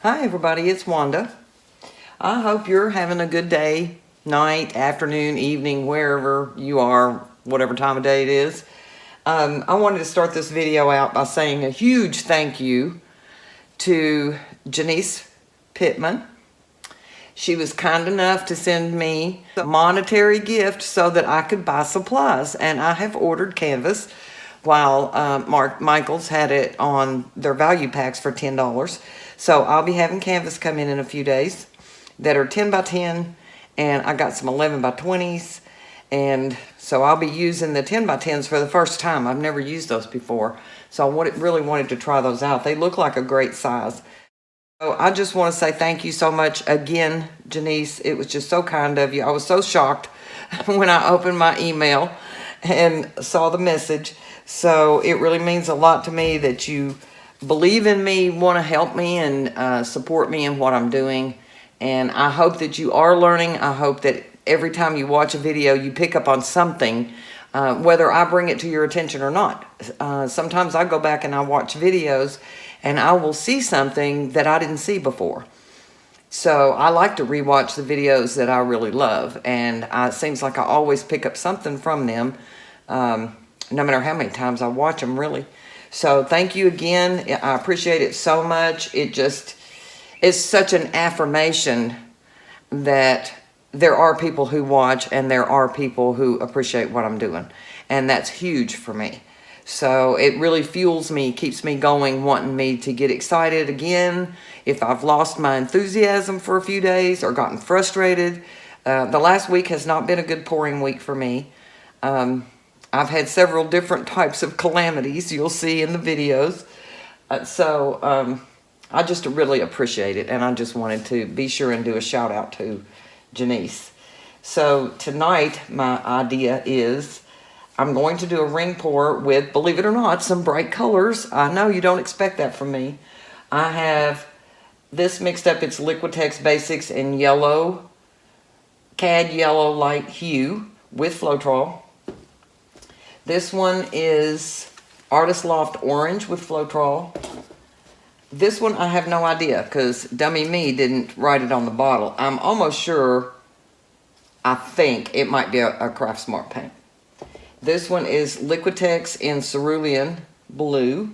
Hi everybody, it's Wanda. I hope you're having a good day, night, afternoon, evening, wherever you are, whatever time of day it is. I wanted to start this video out by saying a huge thank you to Janice Pittman. She was kind enough to send me a monetary gift so that I could buy supplies, and I have ordered canvas while Michaels had it on their value packs for $10. So I'll be having canvas come in a few days that are 10 by 10, and I got some 11 by 20s, and so I'll be using the 10 by 10s for the first time. I've never used those before, so I really wanted to try those out. They look like a great size. So I just want to say thank you so much again, Janice. It was just so kind of you. I was so shocked when I opened my email and saw the message. So it really means a lot to me that you believe in me, want to help me, and support me in what I'm doing. And I hope that you are learning. I hope that every time you watch a video, you pick up on something, whether I bring it to your attention or not. Sometimes I go back and I watch videos and I will see something that I didn't see before. So I like to rewatch the videos that I really love, and it seems like I always pick up something from them, no matter how many times I watch them, really. So thank you again. I appreciate it so much. It just is such an affirmation that there are people who watch and there are people who appreciate what I'm doing, and that's huge for me. So it really fuels me, keeps me going, wanting me to get excited again. If I've lost my enthusiasm for a few days or gotten frustrated, the last week has not been a good pouring week for me. I've had several different types of calamities you'll see in the videos. I just really appreciate it, and I just wanted to be sure and do a shout out to Janice. So tonight my idea is I'm going to do a ring pour with, believe it or not, some bright colors. I know you don't expect that from me. I have this mixed up. It's Liquitex Basics in yellow, Cad Yellow Light Hue with Floetrol. This one is Artist Loft Orange with Floetrol. This one I have no idea because dummy me didn't write it on the bottle. I'm almost sure, I think it might be a Craft Smart paint. This one is Liquitex in Cerulean Blue.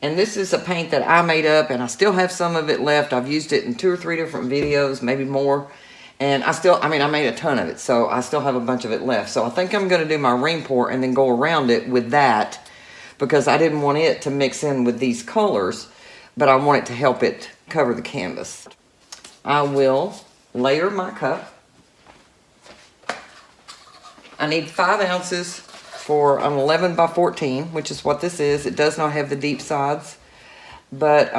And this is a paint that I made up, and I still have some of it left. I've used it in 2 or 3 different videos, maybe more. And I made a ton of it, so I still have a bunch of it left. So I think I'm going to do my ring pour and then go around it with that, because I didn't want it to mix in with these colors, but I want it to help it cover the canvas. I will layer my cup. I need 5 ounces for an 11 by 14, which is what this is. It does not have the deep sides, but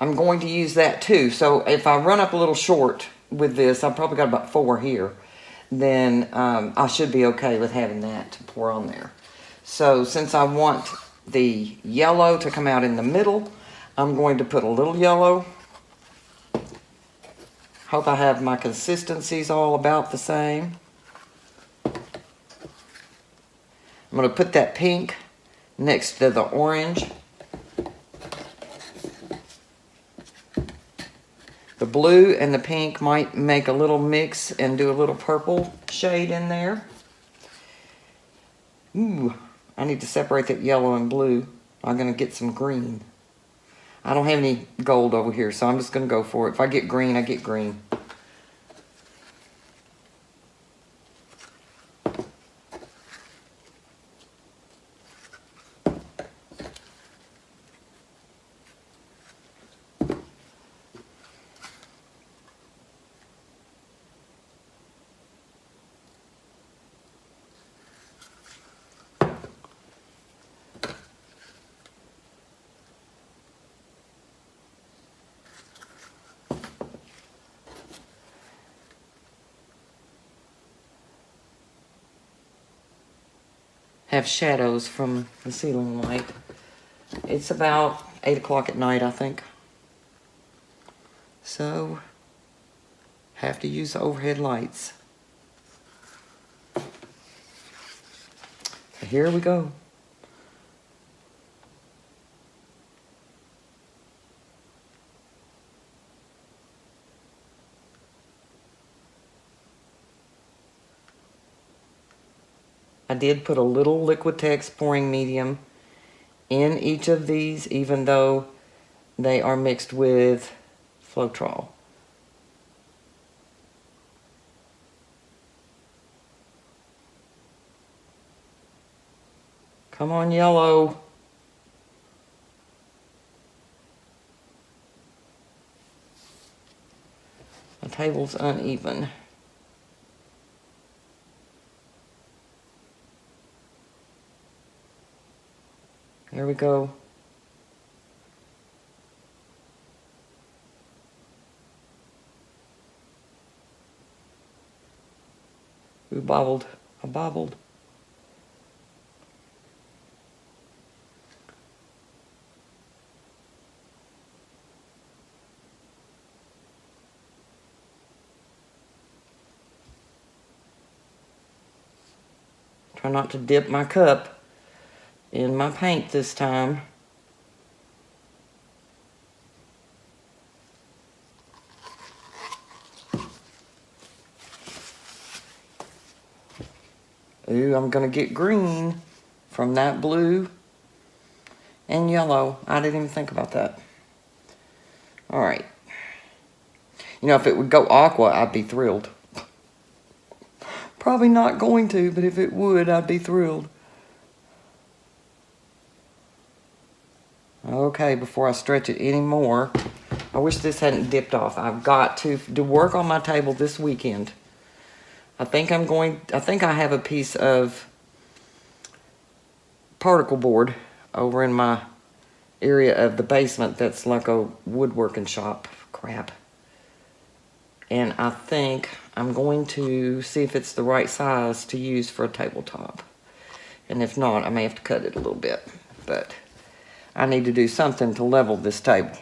I'm going to use that too. So if I run up a little short with this, I've probably got about 4 here, then I should be okay with having that to pour on there. So since I want the yellow to come out in the middle, I'm going to put a little yellow. Hope I have my consistencies all about the same. I'm going to put that pink next to the orange. The blue and the pink might make a little mix and do a little purple shade in there. Ooh, I need to separate that yellow and blue. I'm going to get some green. I don't have any gold over here, so I'm just going to go for it. If I get green, I get green. Have shadows from the ceiling light. It's about 8 o'clock at night, I think. So, have to use the overhead lights. Here we go. I did put a little Liquitex pouring medium in each of these, even though they are mixed with Floetrol. Come on, yellow. The table's uneven. There we go. Ooh, bobbled. I bobbled. Try not to dip my cup in my paint this time. Ooh, I'm gonna get green from that blue and yellow. I didn't even think about that. All right. You know, if it would go aqua, I'd be thrilled. Probably not going to, but if it would, I'd be thrilled. Okay, before I stretch it anymore, I wish this hadn't dipped off. I've got to work on my table this weekend. I think I have a piece of particle board over in my area of the basement that's like a woodworking shop. Crap. And I think I'm going to see if it's the right size to use for a tabletop. And if not, I may have to cut it a little bit. But I need to do something to level this table.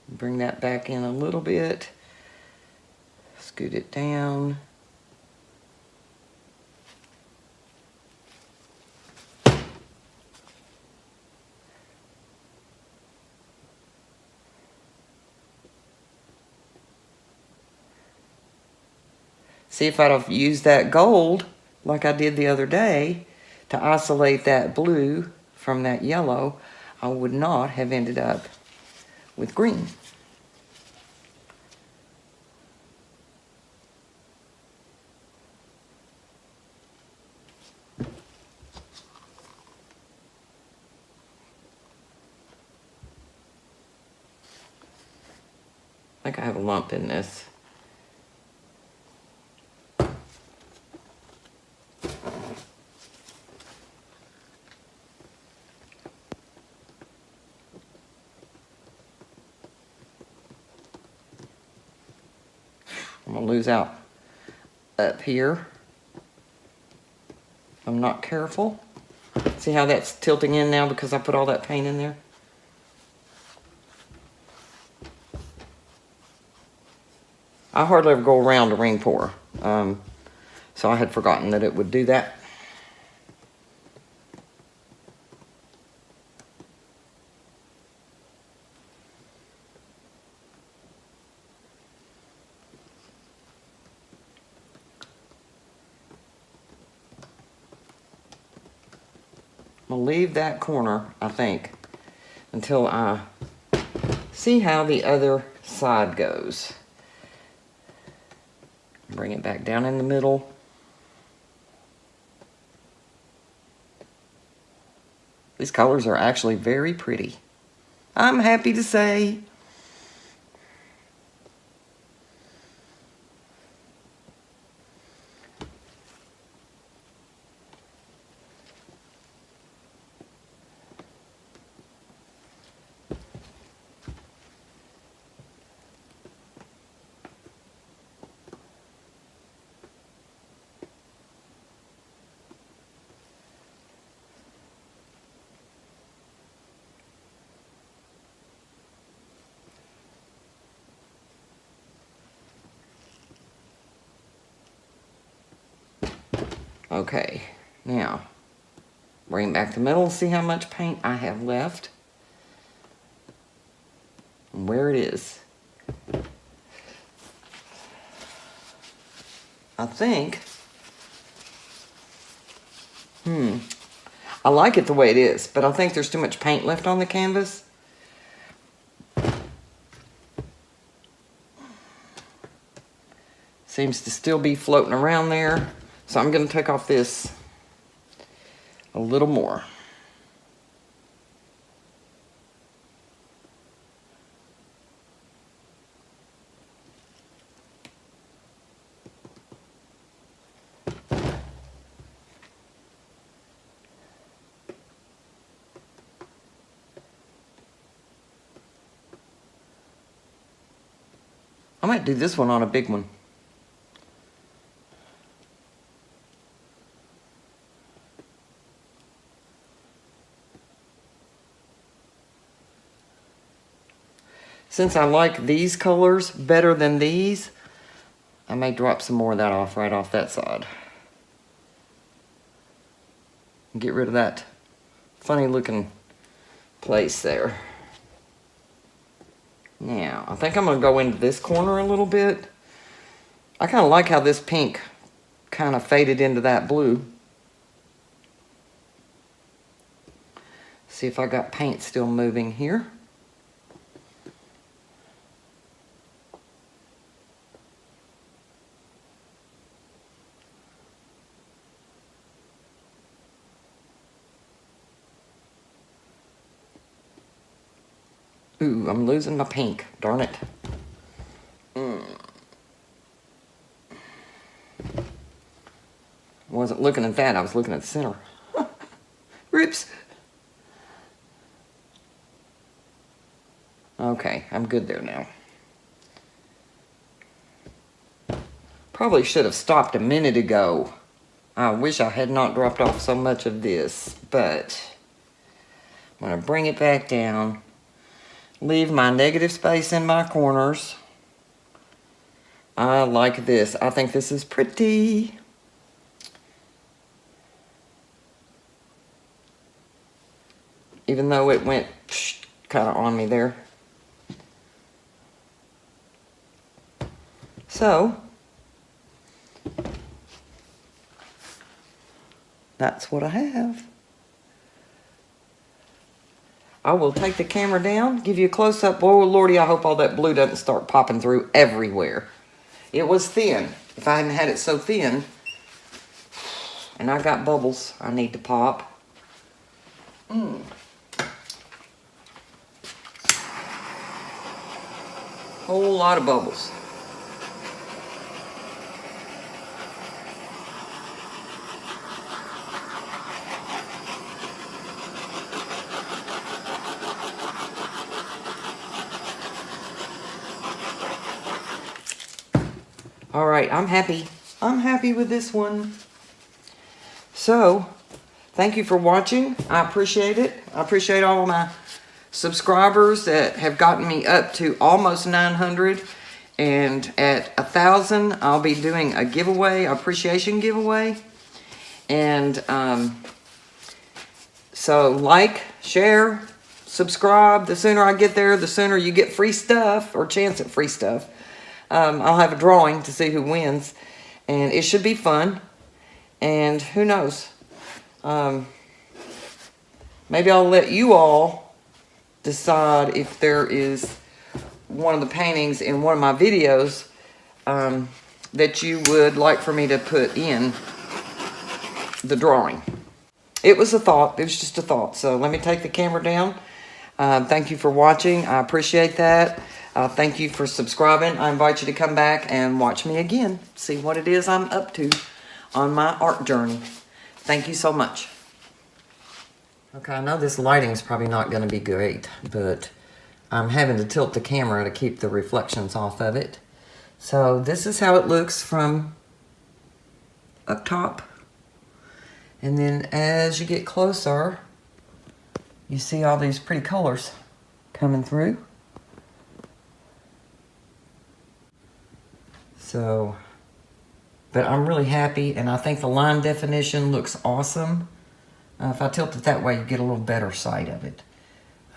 Bring that back in a little bit. Scoot it down. See, if I'd have used that gold like I did the other day to isolate that blue from that yellow, I would not have ended up with green. I think I have a lump in this. I'm gonna lose out up here. I'm not careful. See how that's tilting in now because I put all that paint in there? I hardly ever go around a ring pour. So I had forgotten that it would do that. I'm gonna leave that corner, I think, until I see how the other side goes. Bring it back down in the middle. These colors are actually very pretty, I'm happy to say. Okay, now bring back the middle and see how much paint I have left and where it is. I think, I like it the way it is, but I think there's too much paint left on the canvas. Seems to still be floating around there. So I'm going to take off this a little more. I might do this one on a big one. Since I like these colors better than these, I may drop some more of that off right off that side. Get rid of that funny looking place there. Now, I think I'm going to go into this corner a little bit. I kind of like how this pink kind of faded into that blue. See if I got paint still moving here. Ooh, I'm losing my pink. Darn it. Wasn't looking at that. I was looking at the center. Rips. Okay, I'm good there now. Probably should have stopped a minute ago. I wish I had not dropped off so much of this, but I'm going to bring it back down. Leave my negative space in my corners. I like this. I think this is pretty. Even though it went kind of on me there. So, that's what I have. I will take the camera down, give you a close-up. Oh, Lordy, I hope all that blue doesn't start popping through everywhere. It was thin. If I hadn't had it so thin, and I got bubbles I need to pop. Whole lot of bubbles. All right, I'm happy. I'm happy with this one. So, thank you for watching. I appreciate it. I appreciate all of my subscribers that have gotten me up to almost 900. And at 1,000, I'll be doing a giveaway, appreciation giveaway. And so like, share, subscribe. The sooner I get there, the sooner you get free stuff or chance at free stuff. I'll have a drawing to see who wins, and it should be fun. And who knows? Maybe I'll let you all decide if there is one of the paintings in one of my videos that you would like for me to put in the drawing. It was a thought. It was just a thought. So let me take the camera down. Thank you for watching. I appreciate that. Thank you for subscribing. I invite you to come back and watch me again. See what it is I'm up to on my art journey. Thank you so much. Okay, I know this lighting is probably not going to be great, but I'm having to tilt the camera to keep the reflections off of it. So this is how it looks from up top. And then as you get closer, you see all these pretty colors coming through. So But I'm really happy, and I think the line definition looks awesome. If I tilt it that way, you get a little better sight of it.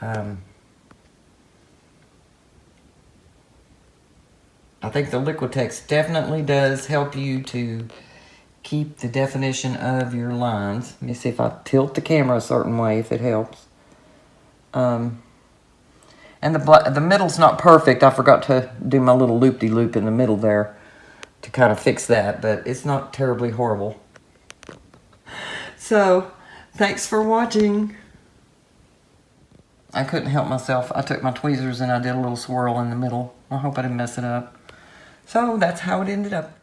I think the Liquitex definitely does help you to keep the definition of your lines. Let me see if I tilt the camera a certain way, if it helps. And the middle's not perfect. I forgot to do my little loop-de-loop in the middle there to kind of fix that, but it's not terribly horrible. So, thanks for watching. I couldn't help myself. I took my tweezers and I did a little swirl in the middle. I hope I didn't mess it up. So, that's how it ended up.